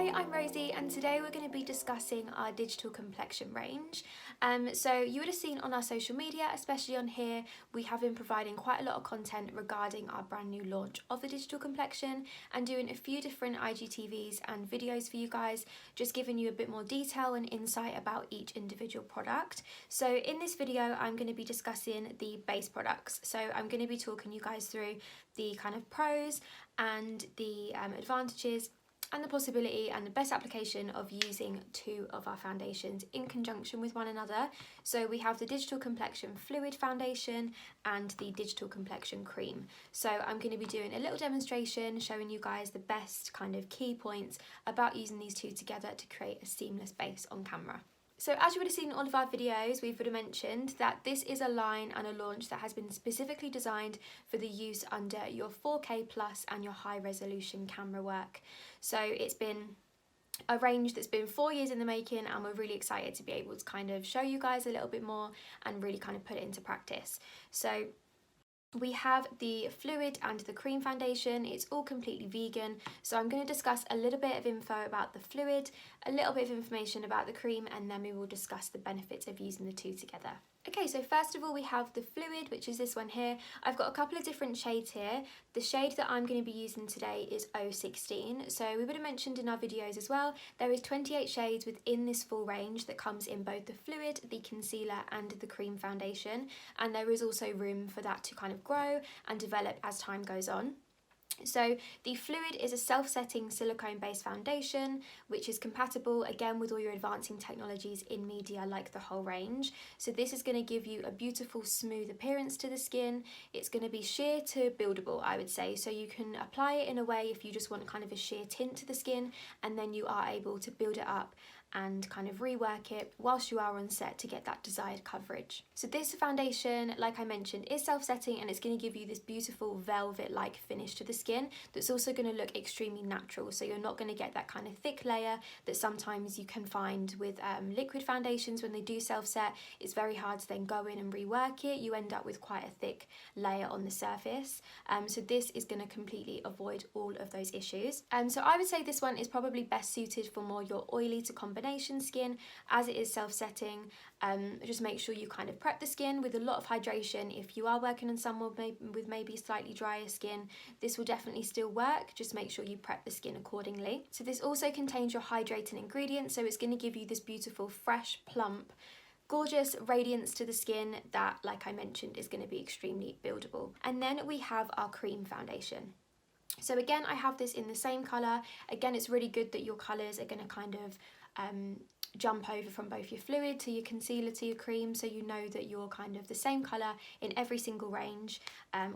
Hi, I'm Rosie and today we're going to be discussing our digital complexion range. So you would have seen on our social media, especially on here, we have been providing quite a lot of content regarding our brand new launch of the digital complexion and doing a few different IGTVs and videos for you guys, just giving you a bit more detail and insight about each individual product. So in this video, I'm going to be discussing the base products. So I'm going to be talking you guys through the kind of pros and the advantages and the possibility and the best application of using two of our foundations in conjunction with one another. So we have the Digital Complexion Fluid Foundation and the Digital Complexion Cream. So I'm going to be doing a little demonstration showing you guys the best kind of key points about using these two together to create a seamless base on camera. So as you would have seen in all of our videos, we would have mentioned that this is a line and a launch that has been specifically designed for the use under your 4K plus and your high resolution camera work. So it's been a range that's been 4 years in the making and we're really excited to be able to kind of show you guys a little bit more and really kind of put it into practice. So we have the fluid and the cream foundation. It's all completely vegan. So I'm going to discuss a little bit of info about the fluid, a little bit of information about the cream, and then we will discuss the benefits of using the two together. Okay, so first of all, we have the fluid, which is this one here. I've got a couple of different shades here. The shade that I'm going to be using today is 016. So we would have mentioned in our videos as well, there is 28 shades within this full range that comes in both the fluid, the concealer, and the cream foundation. And there is also room for that to kind of grow and develop as time goes on. So the fluid is a self-setting silicone-based foundation which is compatible again with all your advancing technologies in media like the whole range. So this is going to give you a beautiful smooth appearance to the skin. It's going to be sheer to buildable, I would say, so you can apply it in a way if you just want kind of a sheer tint to the skin, and then you are able to build it up and kind of rework it whilst you are on set to get that desired coverage. So this foundation, like I mentioned, is self-setting and it's going to give you this beautiful velvet-like finish to the skin that's also going to look extremely natural. So you're not going to get that kind of thick layer that sometimes you can find with liquid foundations when they do self-set. It's very hard to then go in and rework it. You end up with quite a thick layer on the surface. So this is going to completely avoid all of those issues. So I would say this one is probably best suited for more your oily to combination skin, as it is self-setting. Just make sure you kind of prep the skin with a lot of hydration. If you are working on someone with maybe slightly drier skin, this will definitely still work. Just make sure you prep the skin accordingly. So this also contains your hydrating ingredients, so it's going to give you this beautiful, fresh, plump, gorgeous radiance to the skin that, like I mentioned, is going to be extremely buildable. And then we have our cream foundation. So again, I have this in the same colour. Again, it's really good that your colours are going to kind of jump over from both your fluid to your concealer to your cream, so you know that you're kind of the same colour in every single range.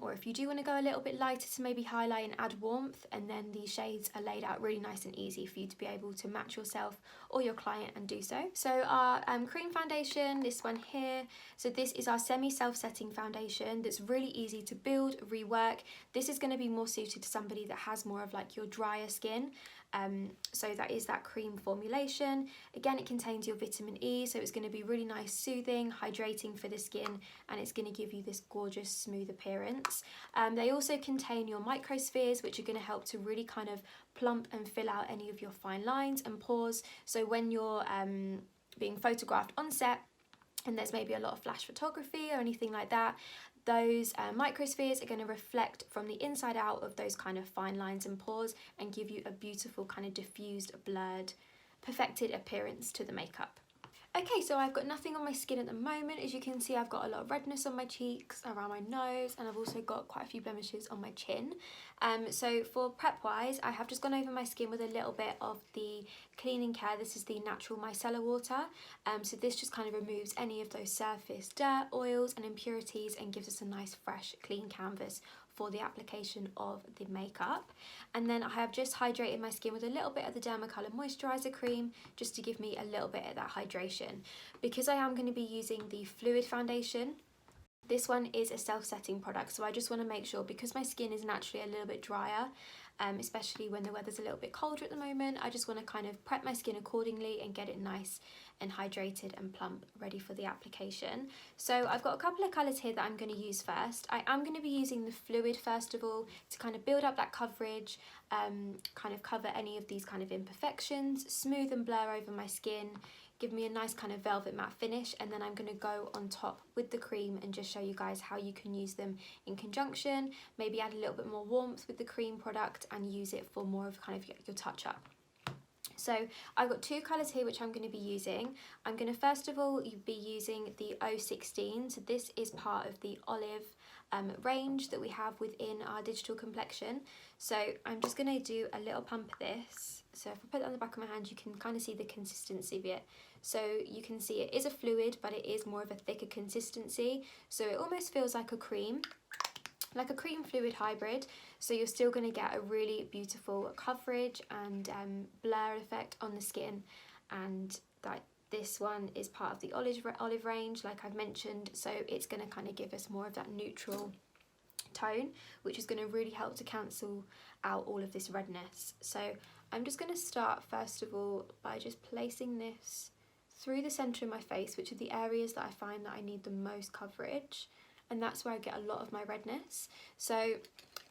Or if you do want to go a little bit lighter to maybe highlight and add warmth, and then these shades are laid out really nice and easy for you to be able to match yourself or your client and do so. So our cream foundation, this one here, so this is our semi self-setting foundation that's really easy to build, rework. This is going to be more suited to somebody that has more of like your drier skin. So that is that cream formulation. Again, it contains your vitamin E, so it's going to be really nice, soothing, hydrating for the skin, and it's going to give you this gorgeous smooth appearance. They also contain your microspheres, which are going to help to really kind of plump and fill out any of your fine lines and pores. So when you're being photographed on set and there's maybe a lot of flash photography or anything like that, those microspheres are going to reflect from the inside out of those kind of fine lines and pores and give you a beautiful kind of diffused, blurred, perfected appearance to the makeup. Okay, so I've got nothing on my skin at the moment. As you can see, I've got a lot of redness on my cheeks, around my nose, and I've also got quite a few blemishes on my chin. So for prep wise, I have just gone over my skin with a little bit of the cleaning care. This is the natural micellar water. So this just kind of removes any of those surface dirt, oils and impurities and gives us a nice fresh clean canvas for the application of the makeup. And then I have just hydrated my skin with a little bit of the Dermacolor moisturizer cream just to give me a little bit of that hydration. Because I am going to be using the fluid foundation, This one is a self-setting product, so I just want to make sure, because my skin is naturally a little bit drier, especially when the weather's a little bit colder at the moment, I just want to kind of prep my skin accordingly and get it nice and hydrated and plump, ready for the application. So I've got a couple of colours here that I'm going to use first. I am going to be using the fluid first of all to kind of build up that coverage, kind of cover any of these kind of imperfections, smooth and blur over my skin, give me a nice kind of velvet matte finish, and then I'm going to go on top with the cream and just show you guys how you can use them in conjunction, maybe add a little bit more warmth with the cream product and use it for more of kind of your touch up. So I've got two colours here which I'm going to be using. I'm going to first of all be using the 016, so this is part of the olive range that we have within our digital complexion. So I'm just going to do a little pump of this. So if I put it on the back of my hand, you can kind of see the consistency of it. So you can see it is a fluid, but it is more of a thicker consistency. So it almost feels like a cream fluid hybrid. So you're still going to get a really beautiful coverage and blur effect on the skin. And that this one is part of the olive range, like I've mentioned. So it's going to kind of give us more of that neutral tone, which is going to really help to cancel out all of this redness. So I'm just going to start first of all by just placing this through the centre of my face, which are the areas that I find that I need the most coverage, and that's where I get a lot of my redness. So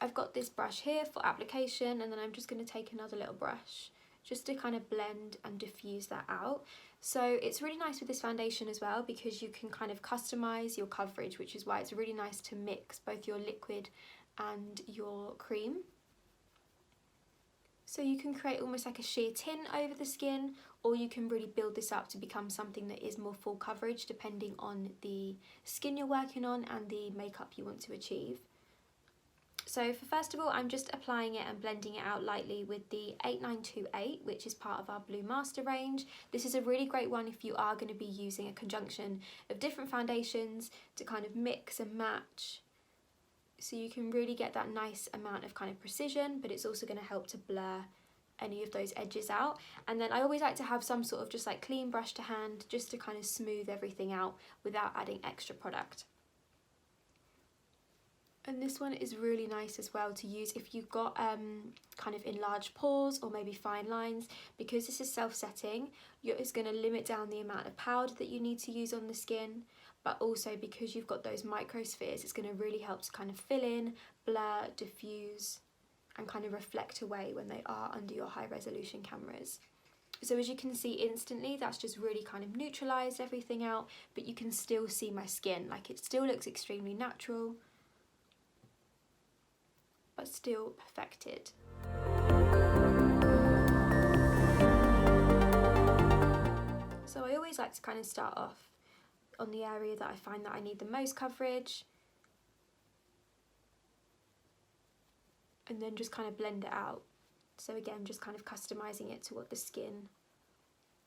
I've got this brush here for application, and then I'm just going to take another little brush just to kind of blend and diffuse that out. So it's really nice with this foundation as well, because you can kind of customise your coverage, which is why it's really nice to mix both your liquid and your cream. So you can create almost like a sheer tint over the skin, or you can really build this up to become something that is more full coverage depending on the skin you're working on and the makeup you want to achieve. So for first of all, I'm just applying it and blending it out lightly with the 8928, which is part of our Blue Master range. This is a really great one if you are going to be using a conjunction of different foundations to kind of mix and match. So you can really get that nice amount of kind of precision, but it's also going to help to blur any of those edges out. And then I always like to have some sort of just like clean brush to hand, just to kind of smooth everything out without adding extra product. And this one is really nice as well to use if you've got kind of enlarged pores or maybe fine lines, because this is self-setting. It's going to limit down the amount of powder that you need to use on the skin, but also because you've got those microspheres, it's going to really help to kind of fill in, blur, diffuse, and kind of reflect away when they are under your high resolution cameras. So as you can see instantly, that's just really kind of neutralised everything out, but you can still see my skin, like it still looks extremely natural, but still perfected. So I always like to kind of start off on the area that I find that I need the most coverage, and then just kind of blend it out. So again, just kind of customizing it to what the skin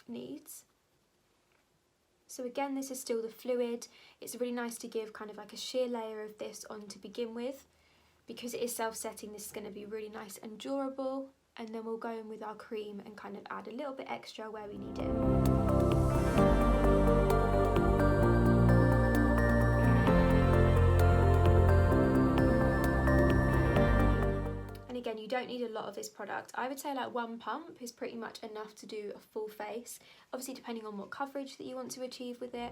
needs. So again, this is still the fluid. It's really nice to give kind of like a sheer layer of this on to begin with. Because it is self-setting, this is going to be really nice and durable, and then we'll go in with our cream and kind of add a little bit extra where we need it. And again, you don't need a lot of this product. I would say like one pump is pretty much enough to do a full face, obviously depending on what coverage that you want to achieve with it.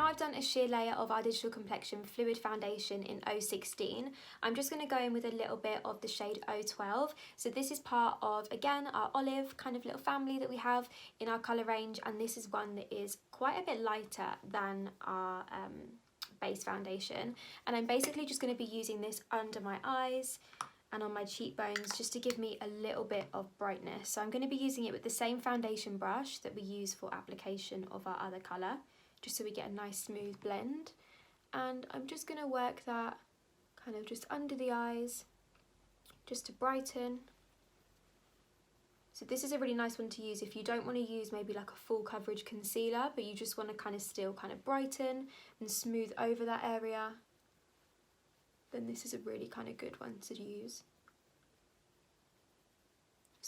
I've done a sheer layer of our Digital Complexion Fluid Foundation in 016. I'm just going to go in with a little bit of the shade 012. So this is part of, again, our olive kind of little family that we have in our colour range, and this is one that is quite a bit lighter than our base foundation. And I'm basically just going to be using this under my eyes and on my cheekbones just to give me a little bit of brightness. So I'm going to be using it with the same foundation brush that we use for application of our other colour, just so we get a nice smooth blend. And I'm just going to work that kind of just under the eyes, just to brighten. So this is a really nice one to use if you don't want to use maybe like a full coverage concealer, but you just want to kind of still kind of brighten and smooth over that area. Then this is a really kind of good one to use.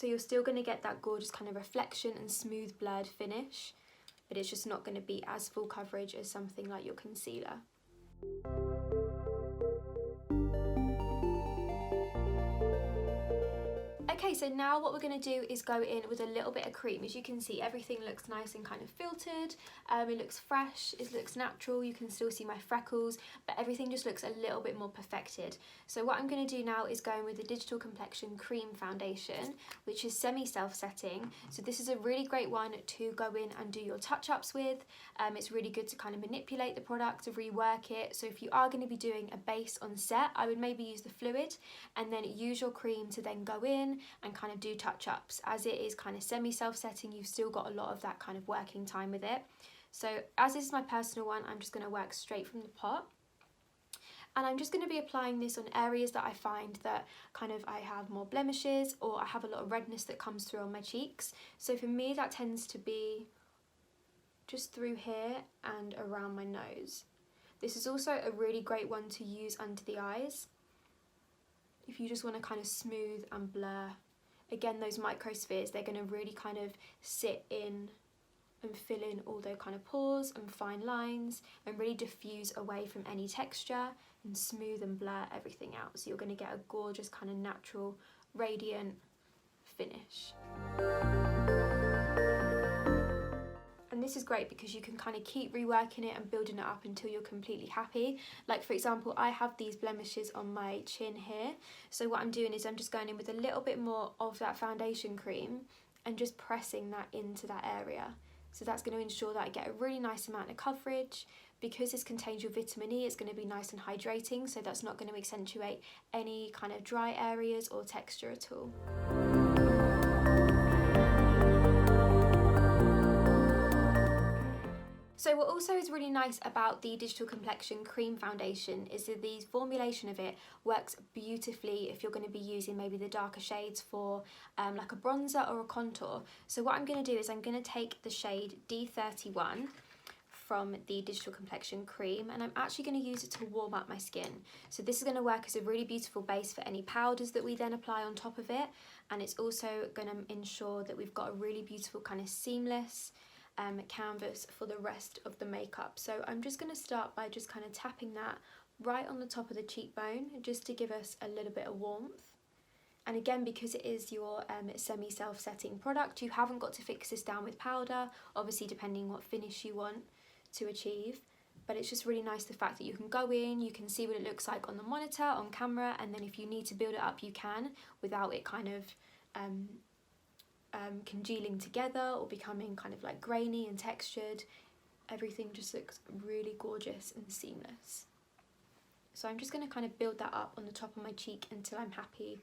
So you're still going to get that gorgeous kind of reflection and smooth blurred finish, but it's just not going to be as full coverage as something like your concealer. Okay, so now what we're going to do is go in with a little bit of cream. As you can see, everything looks nice and kind of filtered. It looks fresh, it looks natural. You can still see my freckles, but everything just looks a little bit more perfected. So what I'm going to do now is go in with the Digital Complexion Cream Foundation, which is semi-self-setting. So this is a really great one to go in and do your touch-ups with. It's really good to kind of manipulate the product, to rework it. So if you are going to be doing a base on set, I would maybe use the fluid and then use your cream to then go in and kind of do touch-ups. As it is kind of semi-self-setting, you've still got a lot of that kind of working time with it. So as this is my personal one, I'm just going to work straight from the pot. And I'm just going to be applying this on areas that I find that kind of I have more blemishes, or I have a lot of redness that comes through on my cheeks. So for me, that tends to be just through here and around my nose. This is also a really great one to use under the eyes if you just want to kind of smooth and blur. Again, those microspheres, they're going to really kind of sit in and fill in all those kind of pores and fine lines and really diffuse away from any texture and smooth and blur everything out. So you're going to get a gorgeous kind of natural, radiant finish. And this is great because you can kind of keep reworking it and building it up until you're completely happy. Like for example, I have these blemishes on my chin here. So what I'm doing is I'm just going in with a little bit more of that foundation cream and just pressing that into that area. So that's going to ensure that I get a really nice amount of coverage. Because this contains your vitamin E, it's going to be nice and hydrating, so that's not going to accentuate any kind of dry areas or texture at all. So what also is really nice about the Digital Complexion Cream Foundation is that the formulation of it works beautifully if you're going to be using maybe the darker shades for like a bronzer or a contour. So what I'm going to do is I'm going to take the shade D31 from the Digital Complexion Cream, and I'm actually going to use it to warm up my skin. So this is going to work as a really beautiful base for any powders that we then apply on top of it, and it's also going to ensure that we've got a really beautiful kind of seamless canvas for the rest of the makeup. So I'm just going to start by just kind of tapping that right on the top of the cheekbone just to give us a little bit of warmth. And again, because it is your semi-self-setting product, you haven't got to fix this down with powder, obviously depending what finish you want to achieve. But it's just really nice the fact that you can go in, you can see what it looks like on the monitor, on camera, and then if you need to build it up, you can, without it kind of congealing together or becoming kind of like grainy and textured. Everything just looks really gorgeous and seamless. So I'm just going to kind of build that up on the top of my cheek until I'm happy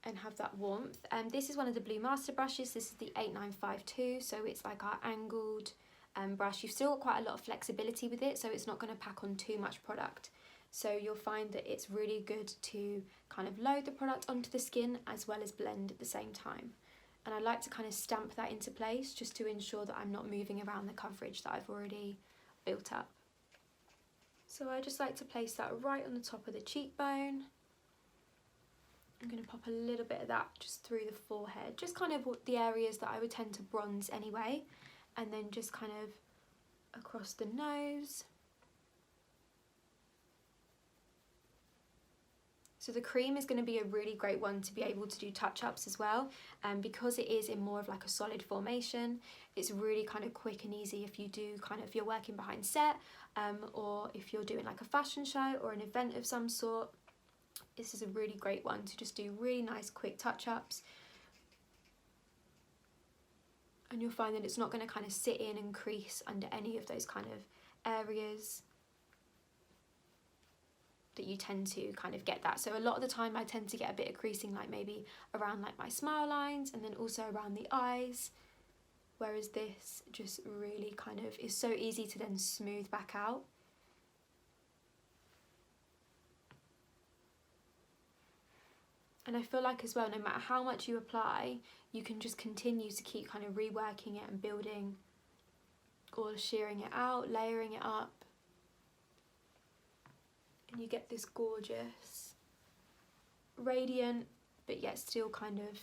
and have that warmth. This is one of the Blue Master brushes. This is the 8952, so it's like our angled brush. You've still got quite a lot of flexibility with it, so it's not going to pack on too much product. So you'll find that it's really good to kind of load the product onto the skin as well as blend at the same time. And I like to kind of stamp that into place just to ensure that I'm not moving around the coverage that I've already built up. So I just like to place that right on the top of the cheekbone. I'm going to pop a little bit of that just through the forehead, just kind of the areas that I would tend to bronze anyway, and then just kind of across the nose. So the cream is going to be a really great one to be able to do touch-ups as well, and because it is in more of like a solid formation, it's really kind of quick and easy if you do kind of, if you're working behind set, or if you're doing like a fashion show or an event of some sort. This is a really great one to just do really nice quick touch-ups, and you'll find that it's not going to kind of sit in and crease under any of those kind of areas that you tend to kind of get that. So a lot of the time I tend to get a bit of creasing, like maybe around like my smile lines and then also around the eyes, whereas this just really kind of is so easy to then smooth back out. And I feel like as well, no matter how much you apply, you can just continue to keep kind of reworking it and building or shearing it out, layering it up. And you get this gorgeous, radiant, but yet still kind of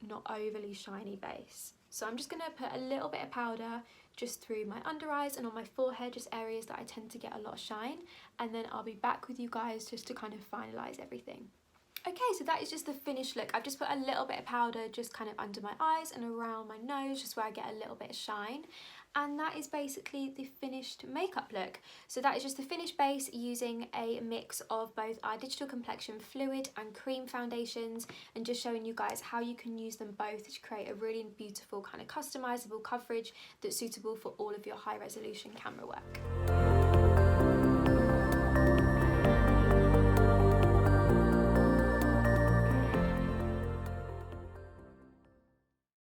not overly shiny base. So I'm just going to put a little bit of powder just through my under eyes and on my forehead, just areas that I tend to get a lot of shine, and then I'll be back with you guys just to kind of finalise everything. Okay, so that is just the finished look. I've just put a little bit of powder just kind of under my eyes and around my nose, just where I get a little bit of shine. And that is basically the finished makeup look. So that is just the finished base using a mix of both our Digital Complexion fluid and cream foundations, and just showing you guys how you can use them both to create a really beautiful kind of customizable coverage that's suitable for all of your high resolution camera work.